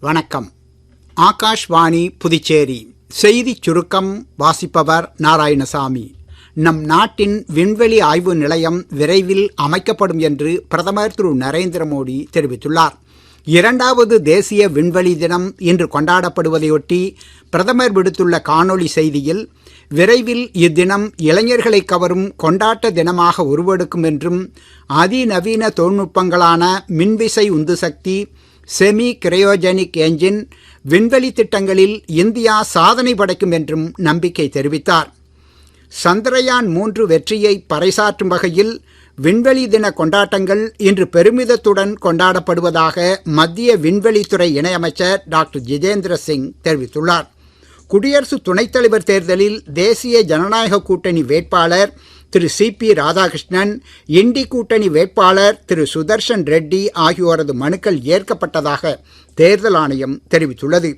வணக்கம். ஆகாஷ்வாணி புதுச்சேரி செய்திச் சுருக்கம் வாசிப்பவர் நாராயணசாமி. நம் நாட்டின் விண்வெளி ஆய்வு நிலையம் விரைவில் அமைக்கப்படும் என்று பிரதமர் திரு நரேந்திர மோடி தெரிவித்துள்ளார். 2வது தேசிய விண்வெளி தினம் இன்று கொண்டாடப்படுவதையொட்டி பிரதமர் விடுத்துள்ள காணொளி செய்தியில், விரைவில் இத்தினம் இளைஞர்களை கவரும் கொண்டாட்ட தினமாக உருவெடுக்கும் என்றும், அதிநவீன தொழில்நுட்பங்களான மின்விசை உந்துசக்தி, செமி கிரையோஜெனிக் என்ஜின், விண்வெளி திட்டங்களில் இந்தியா சாதனை படைக்கும் என்றும் நம்பிக்கை தெரிவித்தார். சந்திரயான் 3 வெற்றியை பறைசாற்றும் வகையில் விண்வெளி தின கொண்டாட்டங்கள் இன்று பெருமிதத்துடன் கொண்டாடப்படுவதாக மத்திய விண்வெளித்துறை இணையமைச்சர் டாக்டர் ஜிதேந்திர சிங் தெரிவித்துள்ளார். குடியரசு துணைத் தலைவர் தேர்தலில் தேசிய ஜனநாயக கூட்டணி வேட்பாளர் திரு சிபி ராதாகிருஷ்ணன், இண்டி கூட்டணி வேட்பாளர் திரு சுதர்ஷன் ரெட்டி ஆகியோரது மனுக்கள் ஏற்கப்பட்டதாக தேர்தல் ஆணையம் தெரிவித்துள்ளது.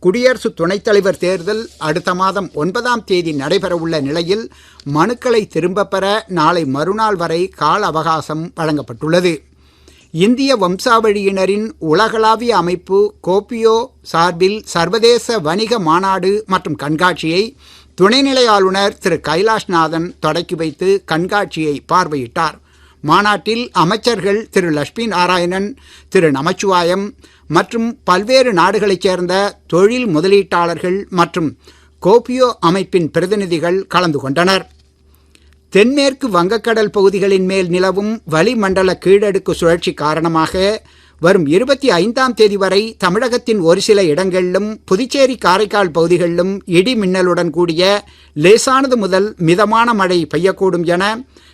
குடியரசு துணைத் தலைவர் தேர்தல் அடுத்த மாதம் 9ஆம் தேதி நடைபெறவுள்ள நிலையில் மனுக்களை திரும்பப் பெற நாளை மறுநாள் வரை கால அவகாசம் வழங்கப்பட்டுள்ளது. இந்திய வம்சாவழியினரின் உலகளாவிய அமைப்பு கோபியோ சார்பில் சர்வதேச வணிக மாநாடு மற்றும் கண்காட்சியை துணைநிலை ஆளுநர் திரு கைலாஷ்நாதன் தொடக்கி வைத்து கண்காட்சியை பார்வையிட்டார். மாநாட்டில் அமைச்சர்கள் திரு லட்சுமி நாராயணன், திரு நமச்சிவாயம் மற்றும் பல்வேறு நாடுகளைச் சேர்ந்த தொழில் முதலீட்டாளர்கள் மற்றும் கோபியோ அமைப்பின் பிரதிநிதிகள் கலந்து கொண்டனர். தென்மேற்கு வங்கக்கடல் பகுதிகளின் மேல் நிலவும் வளிமண்டல கீழடுக்கு சுழற்சி காரணமாக வரும் 25ஆம் தேதி வரை தமிழகத்தின் ஒரு சில இடங்களிலும் புதுச்சேரி காரைக்கால் பகுதிகளிலும் இடி மின்னலுடன் கூடிய லேசானது முதல் மிதமான மழை பெய்யக்கூடும் என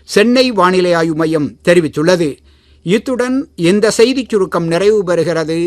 சென்னை வானிலை ஆய்வு மையம் தெரிவித்துள்ளது. இத்துடன் இந்த செய்திச் சுருக்கம் நிறைவு பெறுகிறது.